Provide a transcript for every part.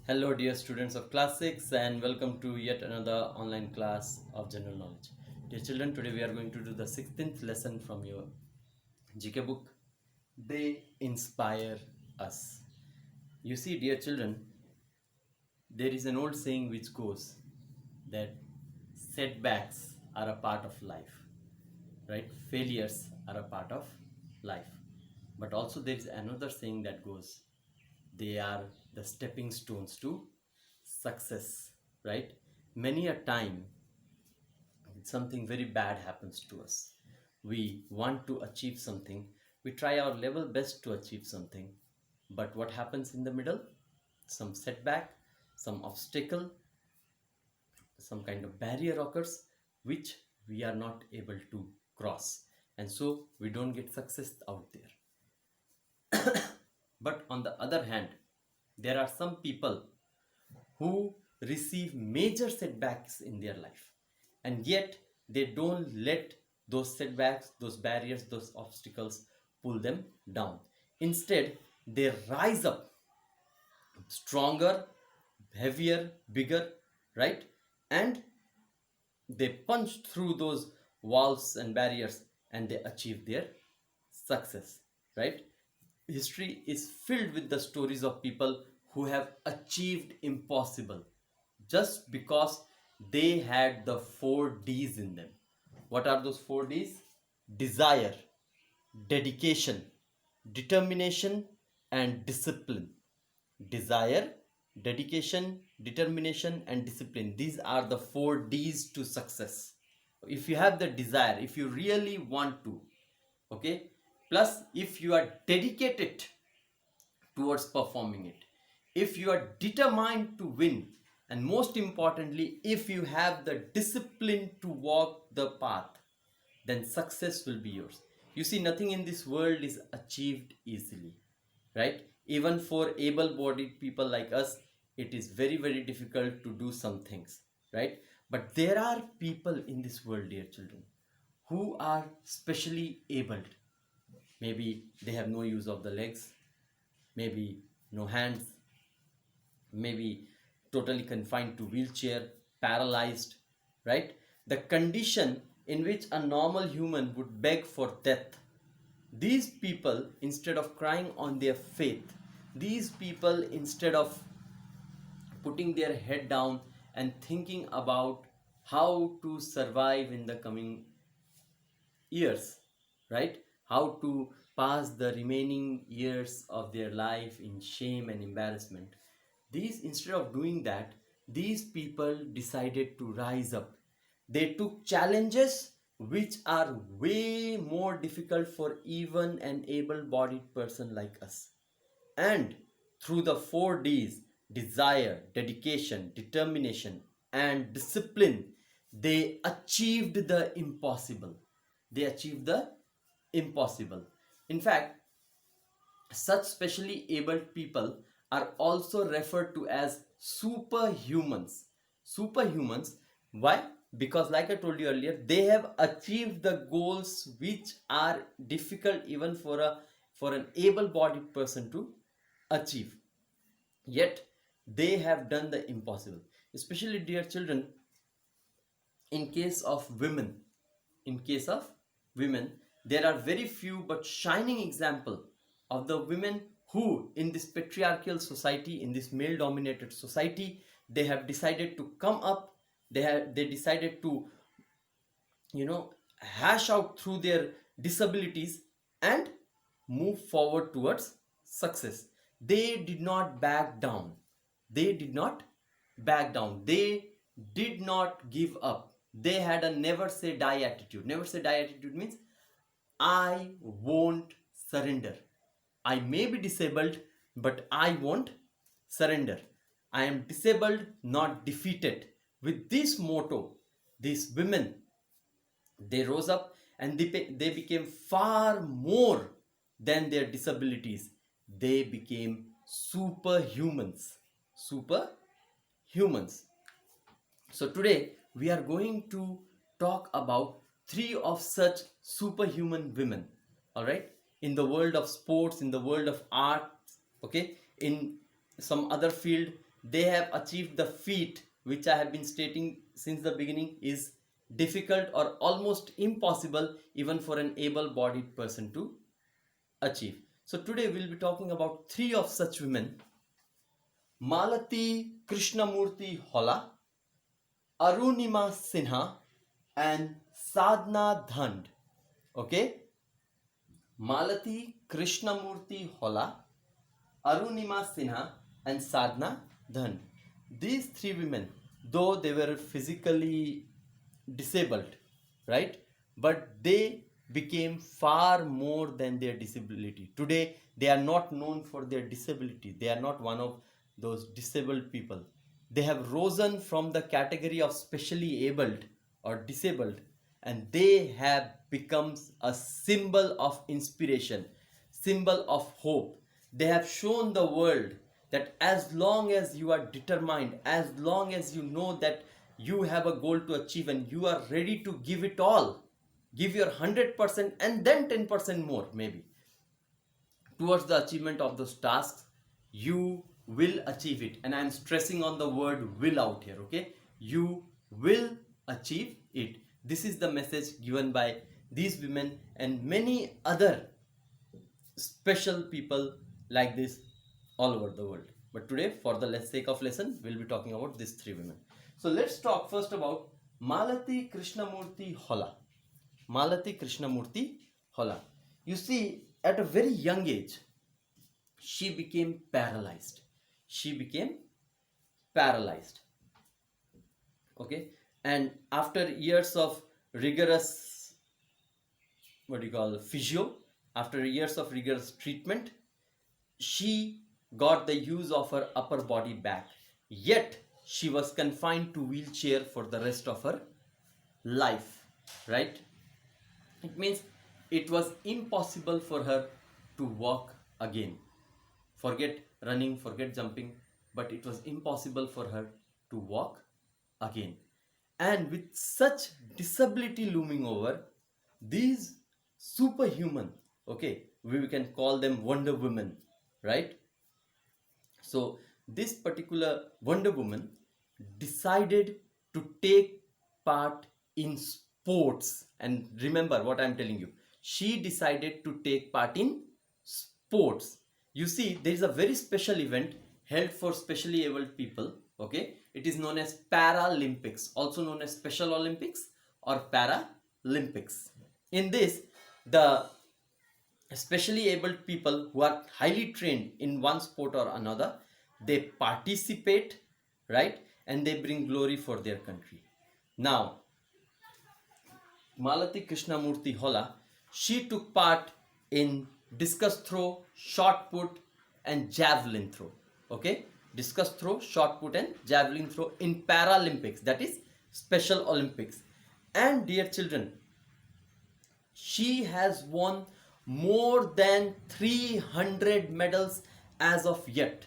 Hello, dear students of Class 6, and welcome to yet another online class of general knowledge. Dear children, today we are going to do the 16th lesson from your GK book. They inspire us. You see, dear children, there is an old saying which goes that setbacks are a part of life, right? Failures are a part of life. But also, there is another saying that goes, they are the stepping stones to success, right? Many a time something very bad happens to us. We want to achieve something, we try our level best to achieve something, but what happens in the middle? Some setback, some obstacle, some kind of barrier occurs which we are not able to cross, and so we don't get success out there. But on the other hand, there are some people who receive major setbacks in their life, and yet they don't let those setbacks, those barriers, those obstacles pull them down. Instead, they rise up stronger, heavier, bigger, right? And they punch through those walls and barriers and they achieve their success, right? History is filled with the stories of people who have achieved impossible just because they had the 4 D's in them. What are those 4 D's? Desire, dedication, determination, and discipline. Desire, dedication, determination, and discipline. These are the 4 D's to success. If you have the desire, if you really want to, okay, plus if you are dedicated towards performing it, if you are determined to win, and most importantly, if you have the discipline to walk the path, then success will be yours. You see, nothing in this world is achieved easily, right? Even for able-bodied people like us, it is very, very difficult to do some things, right? But there are people in this world, dear children, who are specially abled. Maybe they have no use of the legs, maybe no hands, maybe totally confined to wheelchair, paralyzed, right? The condition in which a normal human would beg for death. These people, instead of crying on their faith, these people, instead of putting their head down and thinking about how to survive in the coming years, right? How to pass the remaining years of their life in shame and embarrassment. These, instead of doing that, these people decided to rise up. They took challenges which are way more difficult for even an able-bodied person like us. And through the 4 D's, desire, dedication, determination, and discipline, they achieved the impossible. They achieved the impossible. In fact, such specially abled people are also referred to as superhumans. Superhumans, why? Because, like I told you earlier, they have achieved the goals which are difficult even for an able-bodied person to achieve. Yet they have done the impossible. Especially, dear children, in case of women, in case of women, there are very few but shining example of the women who, in this patriarchal society, in this male dominated society, they have decided to come up. They decided to, hash out through their disabilities and move forward towards success. They did not back down. They did not back down. They did not give up. They had a never say die attitude. Never say die attitude means I won't surrender. I may be disabled, but I won't surrender. I am disabled, not defeated. With this motto, these women, they rose up and they became far more than their disabilities. They became superhumans. Superhumans. So today we are going to talk about 3 of such superhuman women. All right, in the world of sports, in the world of art, okay, in some other field, they have achieved the feat which I have been stating since the beginning is difficult or almost impossible even for an able-bodied person to achieve. So today we'll be talking about three of such women: Malati Krishnamurti Holla, Arunima Sinha, and Sadhna Dhand. Okay? Malati Krishnamurti Holla, Arunima Sinha, and Sadhna Dhand. These three women, though they were physically disabled, right? But they became far more than their disability. Today, they are not known for their disability. They are not one of those disabled people. They have risen from the category of specially abled or disabled, and they have become a symbol of inspiration, symbol of hope. They have shown the world that as long as you are determined, as long as you know that you have a goal to achieve and you are ready to give it all, give your 100% and then 10% more maybe towards the achievement of those tasks, you will achieve it. And I'm stressing on the word will out here, okay? You will achieve it. This is the message given by these women and many other special people like this all over the world. But today, for the sake of lesson, we'll be talking about these three women. So let's talk first about Malati Krishnamurti Holla. Malati Krishnamurti Holla. You see, at a very young age, she became paralyzed. She became paralyzed. Okay, and after years of rigorous, physio, after years of rigorous treatment, she got the use of her upper body back. Yet she was confined to wheelchair for the rest of her life, right? It means it was impossible for her to walk again. Forget running, forget jumping, but it was impossible for her to walk again. And with such disability looming over, these superhuman, okay, we can call them Wonder Women, right? So this particular Wonder Woman decided to take part in sports. And remember what I'm telling you, she decided to take part in sports. You see, there is a very special event held for specially abled people, okay? It is known as Paralympics, also known as Special Olympics or Paralympics. In this, the especially abled people who are highly trained in one sport or another, they participate, right? And they bring glory for their country. Now, Malati Krishnamurti Holla, she took part in discus throw, shot put, and javelin throw. Okay, discus throw, shot put, and javelin throw in Paralympics, that is Special Olympics. And dear children, she has won more than 300 medals as of yet.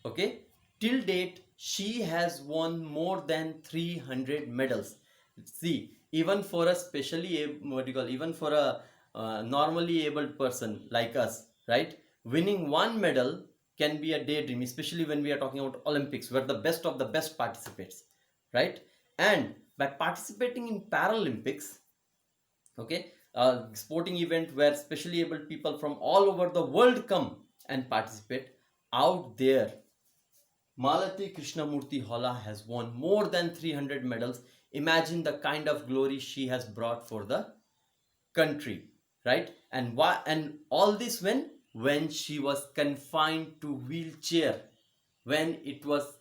Okay, till date she has won more than 300 medals. See, even for a even for a normally abled person like us, right, winning one medal can be a daydream, especially when we are talking about Olympics where the best of the best participates, right? And by participating in Paralympics, okay, a sporting event where specially able people from all over the world come and participate, out there Malati Krishnamurti Holla has won more than 300 medals. Imagine the kind of glory she has brought for the country, right? And why? And all this when she was confined to wheelchair, when it was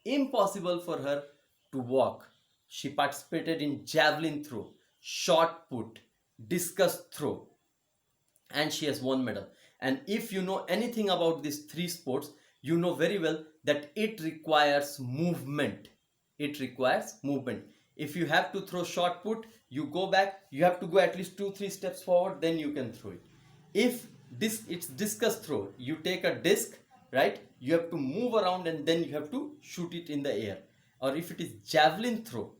impossible for her to walk. She participated in javelin throw, shot put, discus throw, and she has won medal. And if you know anything about these three sports, you know very well that it requires movement. It requires movement. If you have to throw shot put, you go back, you have to go at least 2-3 steps forward, then you can throw it. If it's discus throw, you take a disc, right, you have to move around and then you have to shoot it in the air. Or if it is javelin throw,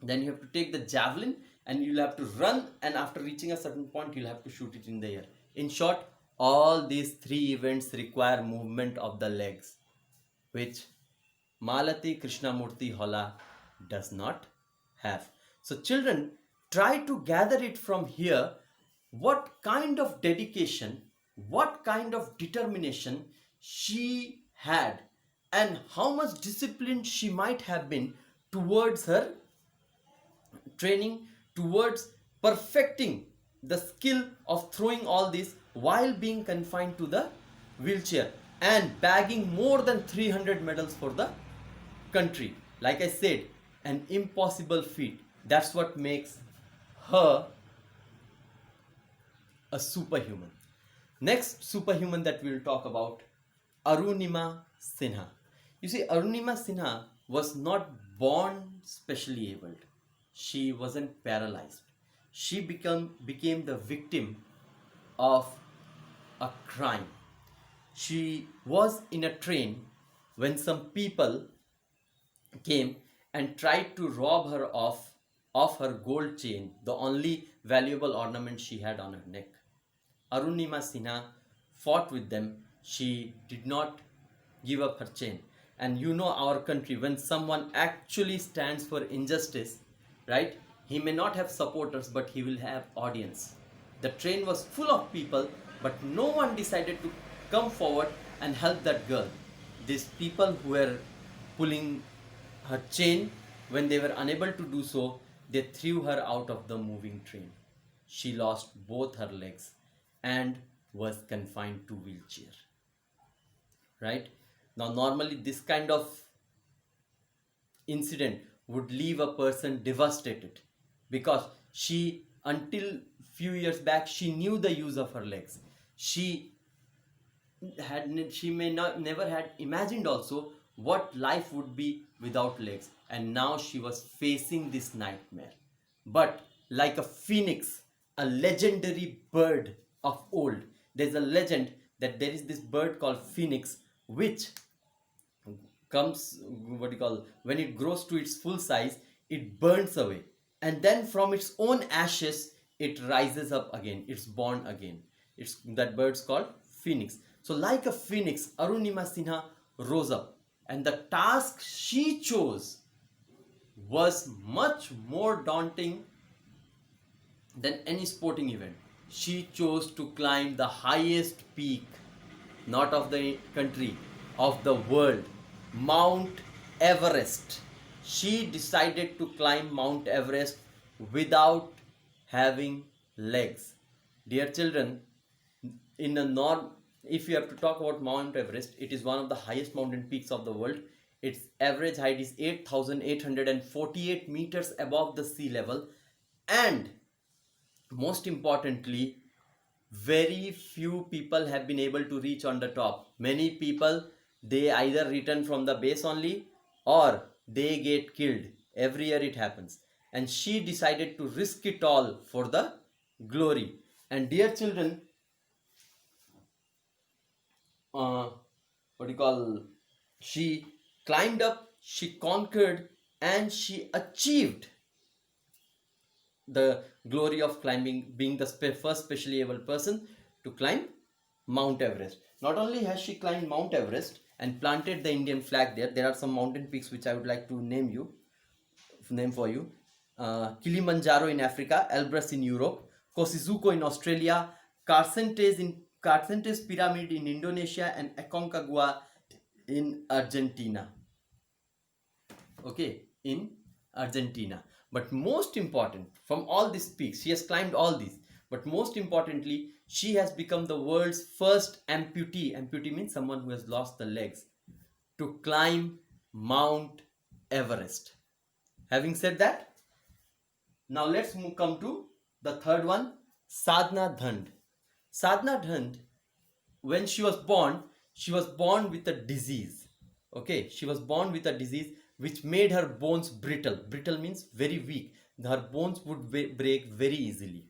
then you have to take the javelin and you'll have to run, and after reaching a certain point you'll have to shoot it in the air. In short, all these three events require movement of the legs, which Malati Krishnamurti Hola does not have. So, children, try to gather it from here what kind of dedication, what kind of determination she had, and how much disciplined she might have been towards her training, towards perfecting the skill of throwing all this while being confined to the wheelchair and bagging more than 300 medals for the country. Like I said, an impossible feat. That's what makes her a superhuman. Next superhuman that we'll talk about, Arunima Sinha. You see, Arunima Sinha was not born specially abled. She wasn't paralyzed. She became the victim of a crime. She was in a train when some people came and tried to rob her of her gold chain, the only valuable ornament she had on her neck. Arunima Sinha fought with them. She did not give up her chain. And you know our country, when someone actually stands for injustice, right? He may not have supporters, but he will have audience. The train was full of people, but no one decided to come forward and help that girl. These people who were pulling her chain, when they were unable to do so, they threw her out of the moving train. She lost both her legs and was confined to wheelchair. Right? Now normally this kind of incident would leave a person devastated, because she, until few years back, she knew the use of her legs. She may not never had imagined also what life would be without legs, and now she was facing this nightmare. But like a phoenix, a legendary bird of old, there's a legend that there is this bird called phoenix, which comes, what you call, when it grows to its full size, it burns away, and then from its own ashes it rises up again, it's born again. It's that bird's called phoenix. So like a phoenix, Arunima Sinha rose up, and the task she chose was much more daunting than any sporting event. She chose to climb the highest peak, not of the country, of the world, Mount Everest. She decided to climb Mount Everest without having legs. Dear children, in a norm, if you have to talk about Mount Everest, it is one of the highest mountain peaks of the world. Its average height is 8,848 meters above the sea level, and most importantly, very few people have been able to reach on the top. Many people, they either return from the base only, or they get killed. Every year it happens, and she decided to risk it all for the glory. And dear children, what do you call, she climbed up, she conquered, and she achieved the glory of climbing, being the first specially able person to climb Mount Everest. Not only has she climbed Mount Everest and planted the Indian flag there, there are some mountain peaks which I would like to name for you. Kilimanjaro in Africa, Elbrus in Europe, Kosciuszko in Australia, Carcentes Pyramid in Indonesia, and Aconcagua in Argentina. Okay, in Argentina. But most important, from all these peaks, she has climbed all these. But most importantly, she has become the world's first amputee. Amputee means someone who has lost the legs, to climb Mount Everest. Having said that, now let's come to the third one, Sadhna Dhand. Sadhna Dhand, when she was born with a disease. Okay, she was born with a disease which made her bones brittle. Brittle means very weak. Her bones would break very easily.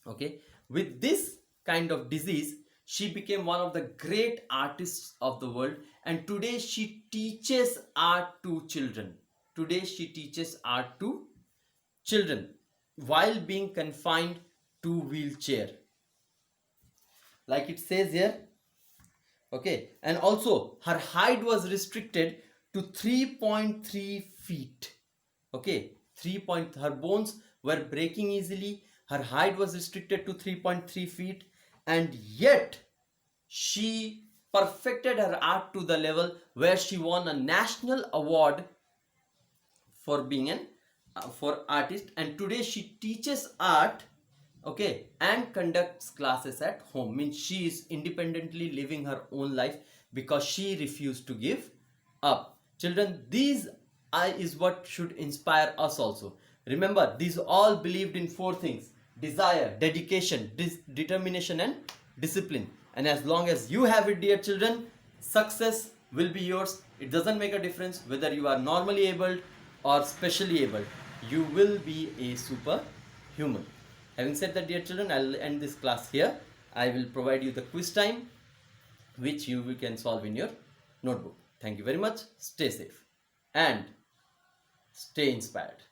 Okay, with this kind of disease, she became one of the great artists of the world, and today she teaches art to children. Today she teaches art to children while being confined to wheelchair, like it says here. Okay, and also her height was restricted to 3.3 feet. Okay, her bones were breaking easily. Her height was restricted to 3.3 feet, and yet she perfected her art to the level where she won a national award for being an for artist, and today she teaches art, okay, and conducts classes at home. Means she is independently living her own life because she refused to give up. Children, these is what should inspire us also. Remember, these all believed in four things: desire, dedication, determination, and discipline. And as long as you have it, dear children, success will be yours. It doesn't make a difference whether you are normally able or specially able. You will be a superhuman. Having said that, dear children, I'll end this class here. I will provide you the quiz time, which you can solve in your notebook. Thank you very much. Stay safe and stay inspired.